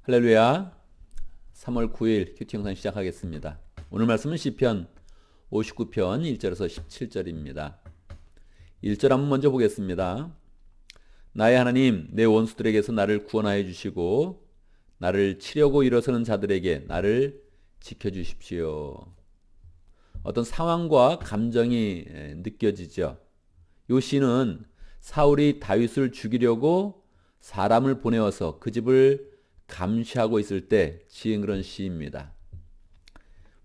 할렐루야. 3월 9일 큐티 영상 시작하겠습니다. 오늘 말씀은 시편 59편 1절에서 17절입니다. 1절 한번 먼저 보겠습니다. 나의 하나님, 내 원수들에게서 나를 구원하여 주시고 나를 치려고 일어서는 자들에게 나를 지켜주십시오. 어떤 상황과 감정이 느껴지죠. 요 시는 사울이 다윗을 죽이려고 사람을 보내어서 그 집을 감시하고 있을 때 지은 그런 시입니다.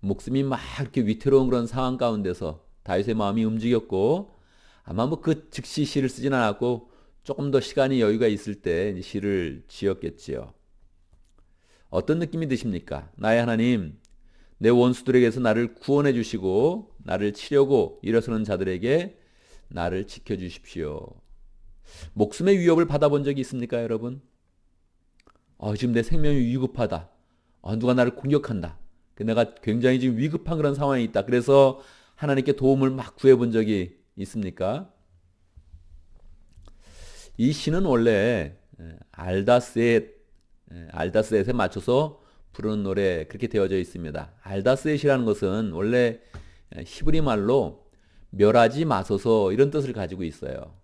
목숨이 막 이렇게 위태로운 그런 상황 가운데서 다윗의 마음이 움직였고, 아마 뭐 그 즉시 시를 쓰진 않았고 조금 더 시간이 여유가 있을 때 시를 지었겠지요. 어떤 느낌이 드십니까? 나의 하나님, 내 원수들에게서 나를 구원해 주시고 나를 치려고 일어서는 자들에게 나를 지켜주십시오. 목숨의 위협을 받아본 적이 있습니까, 여러분? 지금 내 생명이 위급하다. 누가 나를 공격한다. 내가 굉장히 지금 위급한 그런 상황에 있다. 그래서 하나님께 도움을 막 구해본 적이 있습니까? 이 시는 원래 알다스엣에 맞춰서 부르는 노래 그렇게 되어져 있습니다. 알다스엣이라는 것은 원래 히브리 말로 멸하지 마소서 이런 뜻을 가지고 있어요.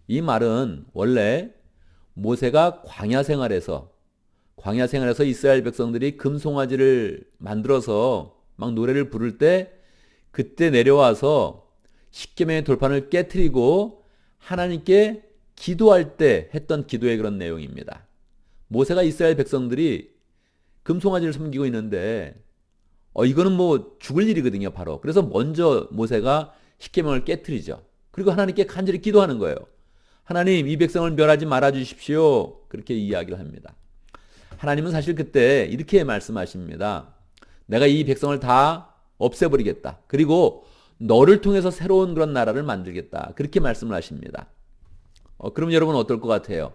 이 말은 원래 모세가 광야 생활에서 이스라엘 백성들이 금송아지를 만들어서 막 노래를 부를 때 그때 내려와서 십계명의 돌판을 깨트리고 하나님께 기도할 때 했던 기도의 그런 내용입니다. 모세가 이스라엘 백성들이 금송아지를 섬기고 있는데 이거는 뭐 죽을 일이거든요, 바로. 그래서 먼저 모세가 십계명을 깨트리죠. 그리고 하나님께 간절히 기도하는 거예요. 하나님, 이 백성을 멸하지 말아 주십시오. 그렇게 이야기를 합니다. 하나님은 사실 그때 이렇게 말씀하십니다. 내가 이 백성을 다 없애버리겠다. 그리고 너를 통해서 새로운 그런 나라를 만들겠다. 그렇게 말씀을 하십니다. 그럼 여러분 어떨 것 같아요?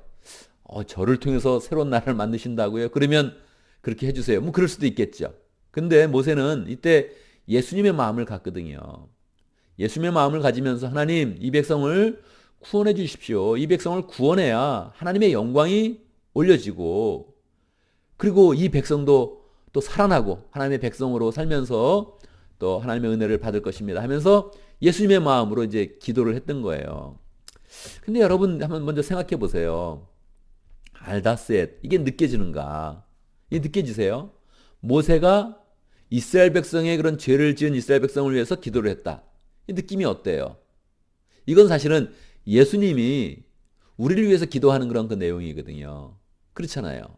저를 통해서 새로운 나라를 만드신다고요? 그러면 그렇게 해주세요. 뭐 그럴 수도 있겠죠. 근데 모세는 이때 예수님의 마음을 갖거든요. 예수님의 마음을 가지면서 하나님, 이 백성을 구원해 주십시오. 이 백성을 구원해야 하나님의 영광이 올려지고, 그리고 이 백성도 또 살아나고 하나님의 백성으로 살면서 또 하나님의 은혜를 받을 것입니다 하면서 예수님의 마음으로 이제 기도를 했던 거예요. 근데 여러분 한번 먼저 생각해 보세요. 알다스엣, 이게 느껴지는가? 이게 느껴지세요? 모세가 이스라엘 백성의 그런 죄를 지은 이스라엘 백성을 위해서 기도를 했다. 이 느낌이 어때요? 이건 사실은 예수님이 우리를 위해서 기도하는 그런 그 내용이거든요. 그렇잖아요.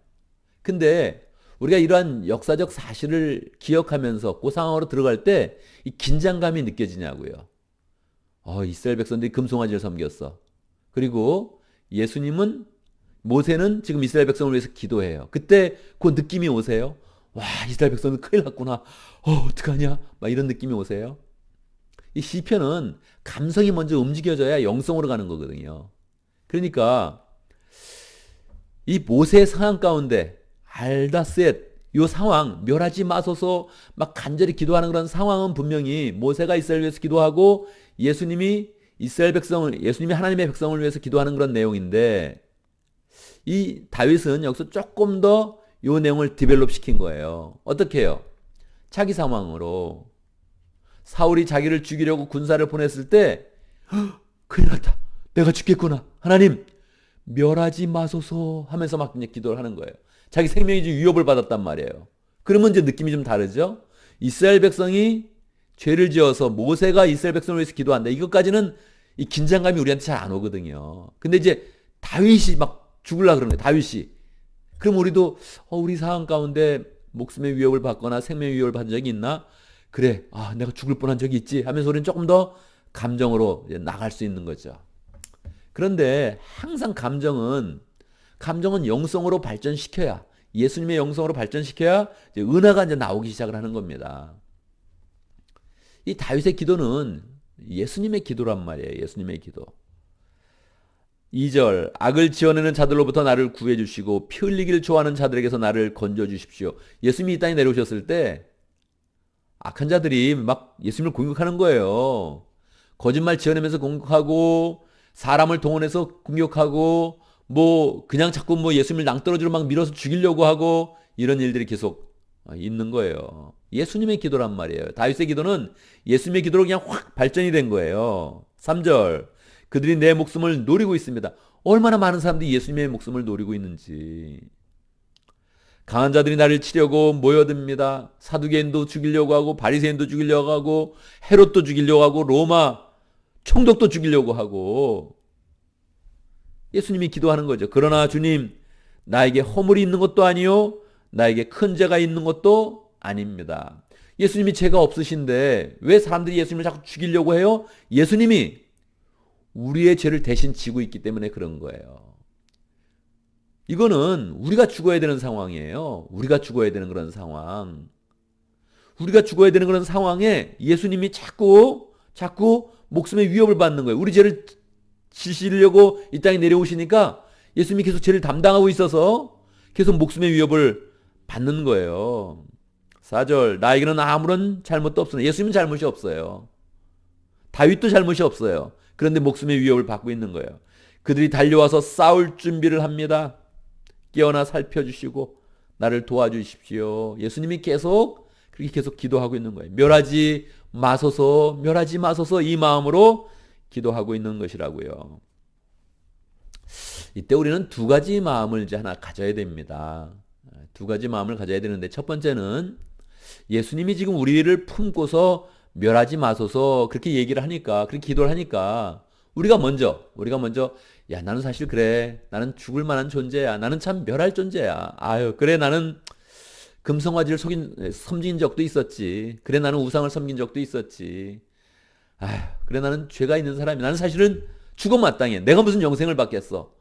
근데 우리가 이러한 역사적 사실을 기억하면서 그 상황으로 들어갈 때 이 긴장감이 느껴지냐고요. 이스라엘 백성들이 금송아지를 섬겼어. 그리고 모세는 지금 이스라엘 백성을 위해서 기도해요. 그때 그 느낌이 오세요? 와, 이스라엘 백성은 큰일 났구나. 어떡하냐? 막 이런 느낌이 오세요? 이 시편은 감성이 먼저 움직여져야 영성으로 가는 거거든요. 그러니까 이 모세의 상황 가운데 알다스엣, 요 상황, 멸하지 마소서 막 간절히 기도하는 그런 상황은 분명히 모세가 이스라엘 위해서 기도하고 예수님이 하나님의 백성을 위해서 기도하는 그런 내용인데, 이 다윗은 여기서 조금 더 요 내용을 디벨롭 시킨 거예요. 어떻게 해요? 자기 상황으로 사울이 자기를 죽이려고 군사를 보냈을 때 큰일 났다. 내가 죽겠구나. 하나님, 멸하지 마소서 하면서 막 기도를 하는 거예요. 자기 생명이 좀 위협을 받았단 말이에요. 그러면 이제 느낌이 좀 다르죠? 이스라엘 백성이 죄를 지어서 모세가 이스라엘 백성을 위해서 기도한다. 이것까지는 이 긴장감이 우리한테 잘 안 오거든요. 근데 이제 다윗이 막 죽으려고 그러는 거예요. 다윗이. 그럼 우리도 우리 상황 가운데 목숨의 위협을 받거나 생명의 위협을 받은 적이 있나? 그래. 내가 죽을 뻔한 적이 있지 하면서 우리는 조금 더 감정으로 나갈 수 있는 거죠. 그런데 항상 감정은 영성으로 발전시켜야, 예수님의 영성으로 발전시켜야 이제 은혜가 이제 나오기 시작을 하는 겁니다. 이 다윗의 기도는 예수님의 기도란 말이에요. 예수님의 기도. 2절, 악을 지어내는 자들로부터 나를 구해 주시고 피 흘리기를 좋아하는 자들에게서 나를 건져 주십시오. 예수님이 이 땅에 내려오셨을 때 악한 자들이 막 예수님을 공격하는 거예요. 거짓말 지어내면서 공격하고 사람을 동원해서 공격하고 뭐 그냥 자꾸 뭐 예수님을 낭떠러지로 막 밀어서 죽이려고 하고 이런 일들이 계속 있는 거예요. 예수님의 기도란 말이에요. 다윗의 기도는 예수님의 기도로 그냥 확 발전이 된 거예요. 3절. 그들이 내 목숨을 노리고 있습니다. 얼마나 많은 사람들이 예수님의 목숨을 노리고 있는지. 강한 자들이 나를 치려고 모여듭니다. 사두개인도 죽이려고 하고 바리새인도 죽이려고 하고 헤롯도 죽이려고 하고 로마 총독도 죽이려고 하고. 예수님이 기도하는 거죠. 그러나 주님, 나에게 허물이 있는 것도 아니요 나에게 큰 죄가 있는 것도 아닙니다. 예수님이 죄가 없으신데 왜 사람들이 예수님을 자꾸 죽이려고 해요? 예수님이 우리의 죄를 대신 지고 있기 때문에 그런 거예요. 이거는 우리가 죽어야 되는 상황이에요. 우리가 죽어야 되는 그런 상황. 우리가 죽어야 되는 그런 상황에 예수님이 자꾸 목숨의 위협을 받는 거예요. 우리 죄를 지시려고 이 땅에 내려오시니까 예수님이 계속 죄를 담당하고 있어서 계속 목숨의 위협을 받는 거예요. 4절. 나에게는 아무런 잘못도 없으나. 예수님은 잘못이 없어요. 다윗도 잘못이 없어요. 그런데 목숨의 위협을 받고 있는 거예요. 그들이 달려와서 싸울 준비를 합니다. 깨어나 살펴주시고 나를 도와주십시오. 예수님이 그렇게 계속 기도하고 있는 거예요. 멸하지 마소서, 멸하지 마소서, 이 마음으로 기도하고 있는 것이라고요. 이때 우리는 두 가지 마음을 이제 하나 가져야 됩니다. 두 가지 마음을 가져야 되는데, 첫 번째는 예수님이 지금 우리를 품고서 멸하지 마소서 그렇게 얘기를 하니까, 그렇게 기도를 하니까 우리가 먼저 야, 나는 사실 그래, 나는 죽을 만한 존재야, 나는 참 멸할 존재야, 아유 그래, 나는 금성아지를 섬긴 적도 있었지, 그래 나는 우상을 섬긴 적도 있었지, 아유 그래 나는 죄가 있는 사람이야, 나는 사실은 죽어 마땅해, 내가 무슨 영생을 받겠어,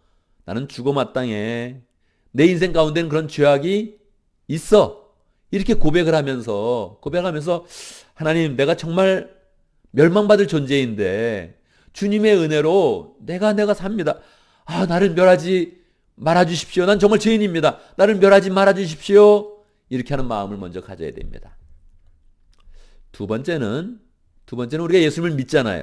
나는 죽어 마땅해, 내 인생 가운데는 그런 죄악이 있어, 이렇게 고백하면서 하나님, 내가 정말 멸망받을 존재인데 주님의 은혜로 내가 삽니다. 아, 나를 멸하지 말아주십시오. 난 정말 죄인입니다. 나를 멸하지 말아주십시오. 이렇게 하는 마음을 먼저 가져야 됩니다. 두 번째는 우리가 예수님을 믿잖아요.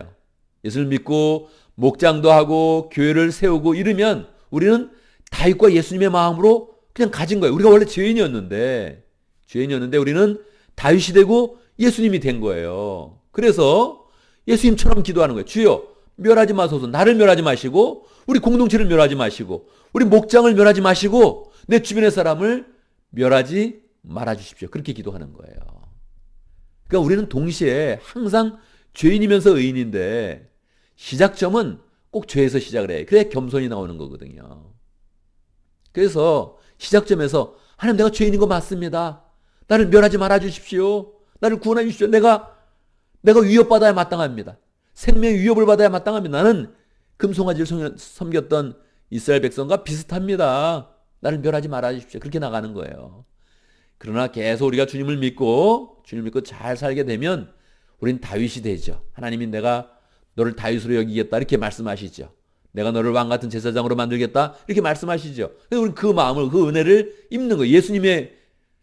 예수님을 믿고 목장도 하고 교회를 세우고 이러면 우리는 다윗과 예수님의 마음으로 그냥 가진 거예요. 우리가 원래 죄인이었는데 우리는 다윗이 되고 예수님이 된 거예요. 그래서 예수님처럼 기도하는 거예요. 주여, 멸하지 마소서. 나를 멸하지 마시고, 우리 공동체를 멸하지 마시고, 우리 목장을 멸하지 마시고, 내 주변의 사람을 멸하지 말아주십시오. 그렇게 기도하는 거예요. 그러니까 우리는 동시에 항상 죄인이면서 의인인데 시작점은 꼭 죄에서 시작을 해요. 그래야 겸손이 나오는 거거든요. 그래서 시작점에서 하나님, 내가 죄인인 거 맞습니다. 나를 멸하지 말아주십시오. 나를 구원해 주십시오. 내가 위협받아야 마땅합니다. 생명의 위협을 받아야 마땅합니다. 나는 금송아지를 섬겼던 이스라엘 백성과 비슷합니다. 나를 멸하지 말아주십시오. 그렇게 나가는 거예요. 그러나 계속 우리가 주님을 믿고 잘 살게 되면 우린 다윗이 되죠. 하나님이 내가 너를 다윗으로 여기겠다 이렇게 말씀하시죠. 내가 너를 왕같은 제사장으로 만들겠다 이렇게 말씀하시죠. 그래서 우리는 그 마음을, 그 은혜를 입는 거예요. 예수님의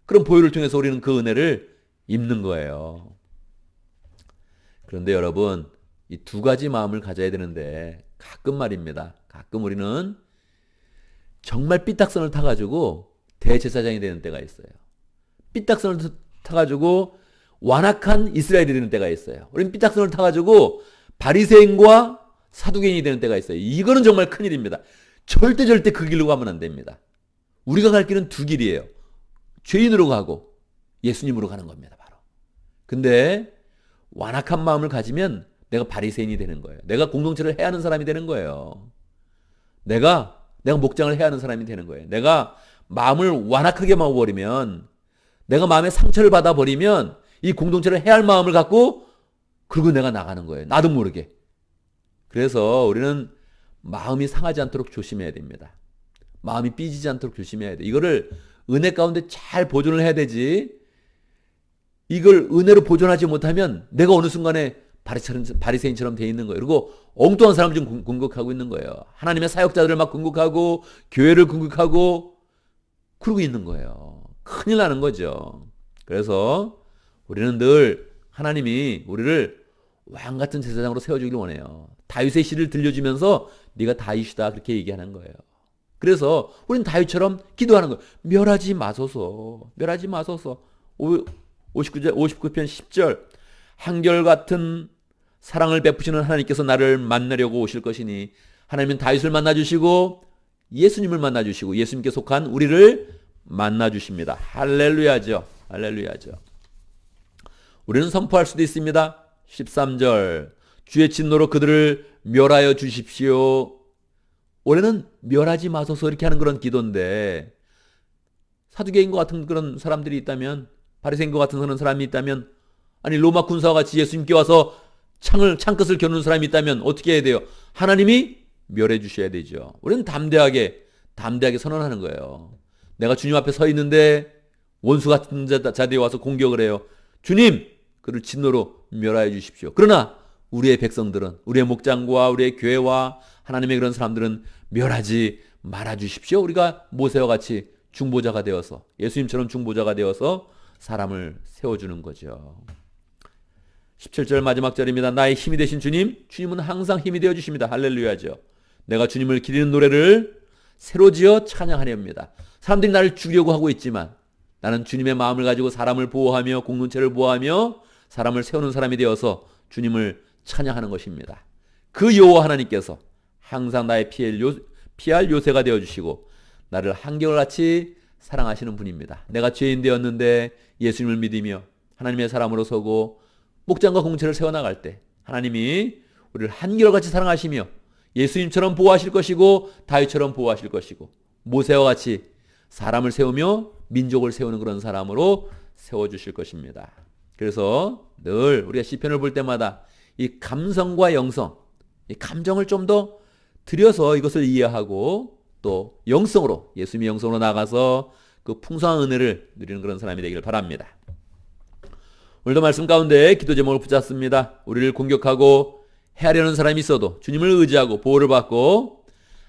그런 보혈을 통해서 우리는 그 은혜를 입는 거예요. 그런데 여러분, 이 두 가지 마음을 가져야 되는데 가끔 말입니다. 가끔 우리는 정말 삐딱선을 타가지고 대제사장이 되는 때가 있어요. 삐딱선을 타가지고 완악한 이스라엘이 되는 때가 있어요. 우리는 삐딱선을 타가지고 바리새인과 사두개인이 되는 때가 있어요. 이거는 정말 큰일입니다. 절대 그 길로 가면 안 됩니다. 우리가 갈 길은 두 길이에요. 죄인으로 가고 예수님으로 가는 겁니다. 바로. 근데 완악한 마음을 가지면 내가 바리새인이 되는 거예요. 내가 공동체를 해야 하는 사람이 되는 거예요. 내가 목장을 해야 하는 사람이 되는 거예요. 내가 마음을 완악하게 먹어버리면, 내가 마음에 상처를 받아버리면 이 공동체를 해야 할 마음을 갖고 그리고 내가 나가는 거예요. 나도 모르게. 그래서 우리는 마음이 상하지 않도록 조심해야 됩니다. 마음이 삐지지 않도록 조심해야 돼. 이거를 은혜 가운데 잘 보존을 해야 되지. 이걸 은혜로 보존하지 못하면 내가 어느 순간에 바리새인처럼 돼 있는 거예요. 그리고 엉뚱한 사람을 좀 공격하고 있는 거예요. 하나님의 사역자들을 막 공격하고 교회를 공격하고 그러고 있는 거예요. 큰일 나는 거죠. 그래서 우리는 늘 하나님이 우리를 왕같은 제사장으로 세워주길 원해요. 다윗의 시를 들려주면서 네가 다윗이다 그렇게 얘기하는 거예요. 그래서 우리는 다윗처럼 기도하는 거예요. 멸하지 마소서. 멸하지 마소서. 59편 10절. 한결같은 사랑을 베푸시는 하나님께서 나를 만나려고 오실 것이니 하나님은 다윗을 만나주시고 예수님을 만나주시고 예수님께 속한 우리를 만나주십니다. 할렐루야죠. 할렐루야죠. 우리는 선포할 수도 있습니다. 13절. 주의 진노로 그들을 멸하여 주십시오. 올해는 멸하지 마소서 이렇게 하는 그런 기도인데 사두개인과 같은 그런 사람들이 있다면 바리새인과 같은 그런 사람이 있다면 아니 로마 군사와 같이 예수님께 와서 창끝을 겨누는 사람이 있다면 어떻게 해야 돼요? 하나님이 멸해 주셔야 되죠. 우리는 담대하게 선언하는 거예요. 내가 주님 앞에 서 있는데 원수 같은 자들이 와서 공격을 해요. 주님, 그를 진노로 멸하여 주십시오. 그러나 우리의 백성들은, 우리의 목장과 우리의 교회와 하나님의 그런 사람들은 멸하지 말아 주십시오. 우리가 모세와 같이 중보자가 되어서, 예수님처럼 중보자가 되어서 사람을 세워주는 거죠. 17절 마지막 절입니다. 나의 힘이 되신 주님은 항상 힘이 되어 주십니다. 할렐루야죠. 내가 주님을 기리는 노래를 새로 지어 찬양하렵니다. 사람들이 나를 죽이려고 하고 있지만 나는 주님의 마음을 가지고 사람을 보호하며 공동체를 보호하며 사람을 세우는 사람이 되어서 주님을 찬양하는 것입니다. 그 여호와 하나님께서 항상 나의 피할 요새가 되어주시고 나를 한결같이 사랑하시는 분입니다. 내가 죄인 되었는데 예수님을 믿으며 하나님의 사람으로 서고 목장과 공동체를 세워나갈 때 하나님이 우리를 한결같이 사랑하시며 예수님처럼 보호하실 것이고 다윗처럼 보호하실 것이고 모세와 같이 사람을 세우며 민족을 세우는 그런 사람으로 세워주실 것입니다. 그래서 늘 우리가 시편을 볼 때마다 이 감성과 영성, 이 감정을 좀 더 들여서 이것을 이해하고 또 영성으로, 예수님의 영성으로 나가서 그 풍성한 은혜를 누리는 그런 사람이 되기를 바랍니다. 오늘도 말씀 가운데 기도 제목을 붙잡습니다. 우리를 공격하고 해하려는 사람이 있어도 주님을 의지하고 보호를 받고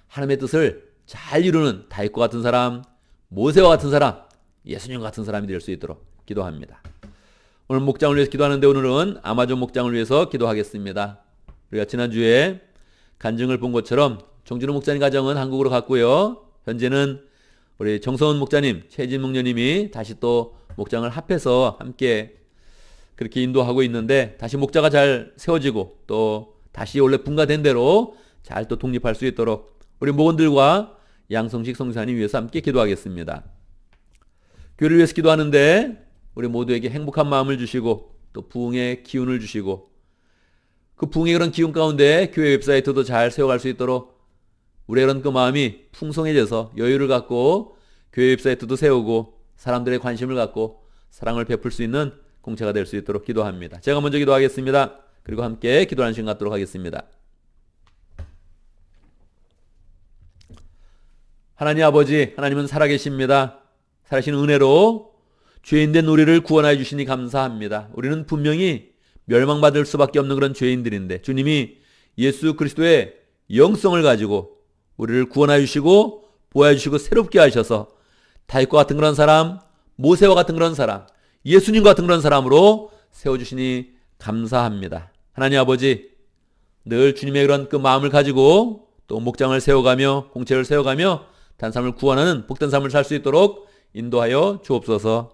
하나님의 뜻을 잘 이루는 다윗과 같은 사람, 모세와 같은 사람, 예수님 같은 사람이 될 수 있도록 기도합니다. 오늘 목장을 위해서 기도하는데 오늘은 아마존 목장을 위해서 기도하겠습니다. 우리가 지난주에 간증을 본 것처럼 정진호 목사님 가정은 한국으로 갔고요. 현재는 우리 정성훈 목자님, 최진 목녀님이 다시 또 목장을 합해서 함께 그렇게 인도하고 있는데 다시 목자가 잘 세워지고 또 다시 원래 분가된 대로 잘 또 독립할 수 있도록 우리 목원들과 양성식 성사님 위해서 함께 기도하겠습니다. 교회를 위해서 기도하는데 우리 모두에게 행복한 마음을 주시고 또 부흥의 기운을 주시고 그 부흥의 그런 기운 가운데 교회 웹사이트도 잘 세워갈 수 있도록 우리의 그런 그 마음이 풍성해져서 여유를 갖고 교회 웹사이트도 세우고 사람들의 관심을 갖고 사랑을 베풀 수 있는 공체가 될 수 있도록 기도합니다. 제가 먼저 기도하겠습니다. 그리고 함께 기도하는 시간 갖도록 하겠습니다. 하나님 아버지, 하나님은 살아계십니다. 살아계신 은혜로 죄인된 우리를 구원하여 주시니 감사합니다. 우리는 분명히 멸망받을 수밖에 없는 그런 죄인들인데 주님이 예수 그리스도의 영성을 가지고 우리를 구원하여 주시고 보호해 주시고 새롭게 하셔서 다윗과 같은 그런 사람, 모세와 같은 그런 사람, 예수님과 같은 그런 사람으로 세워주시니 감사합니다. 하나님 아버지, 늘 주님의 그런 그 마음을 가지고 또 목장을 세워가며 공체를 세워가며 단사람을 구원하는 복된 삶을 살 수 있도록 인도하여 주옵소서.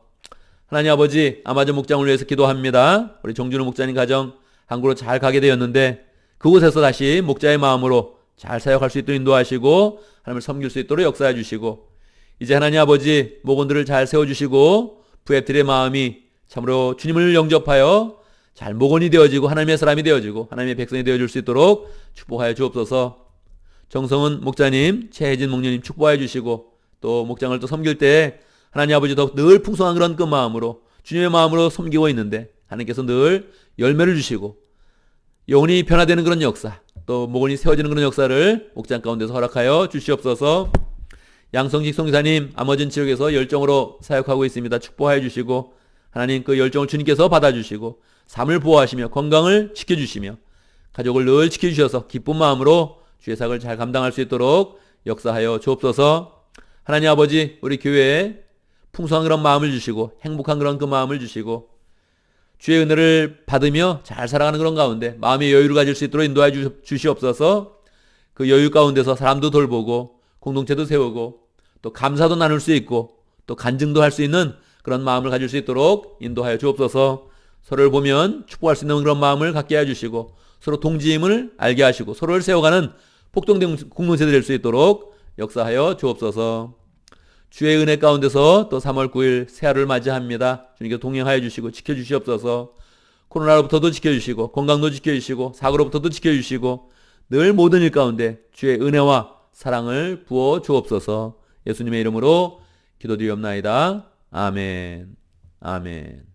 하나님 아버지, 아마존 목장을 위해서 기도합니다. 우리 정준호 목자님 가정 한국으로 잘 가게 되었는데 그곳에서 다시 목자의 마음으로 잘 사역할 수 있도록 인도하시고 하나님을 섬길 수 있도록 역사해 주시고 이제 하나님 아버지 목원들을 잘 세워주시고 부앱들의 마음이 참으로 주님을 영접하여 잘 목원이 되어지고 하나님의 사람이 되어지고 하나님의 백성이 되어줄 수 있도록 축복하여 주옵소서. 정성은 목자님, 최혜진 목녀님 축복하여 주시고 또 목장을 또 섬길 때 하나님 아버지 더욱 늘 풍성한 그런 그 마음으로 주님의 마음으로 섬기고 있는데 하나님께서 늘 열매를 주시고 영혼이 변화되는 그런 역사 또 목원이 세워지는 그런 역사를 목장 가운데서 허락하여 주시옵소서. 양성식 성사님 아마존 지역에서 열정으로 사역하고 있습니다. 축복하여 주시고 하나님 그 열정을 주님께서 받아주시고 삶을 보호하시며 건강을 지켜주시며 가족을 늘 지켜주셔서 기쁜 마음으로 주의 사역을 잘 감당할 수 있도록 역사하여 주옵소서. 하나님 아버지 우리 교회에 풍성한 그런 마음을 주시고 행복한 그런 그 마음을 주시고 주의 은혜를 받으며 잘 살아가는 그런 가운데 마음의 여유를 가질 수 있도록 인도하여 주시옵소서. 그 여유 가운데서 사람도 돌보고 공동체도 세우고 또 감사도 나눌 수 있고 또 간증도 할 수 있는 그런 마음을 가질 수 있도록 인도하여 주옵소서. 서로를 보면 축복할 수 있는 그런 마음을 갖게 해주시고 서로 동지임을 알게 하시고 서로를 세워가는 복종된 공동체가 될 수 있도록 역사하여 주옵소서. 주의 은혜 가운데서 또 3월 9일 새해를 맞이합니다. 주님께 동행하여 주시고 지켜주시옵소서. 코로나로부터도 지켜주시고 건강도 지켜주시고 사고로부터도 지켜주시고 늘 모든 일 가운데 주의 은혜와 사랑을 부어 주옵소서. 예수님의 이름으로 기도드리옵나이다. 아멘. 아멘.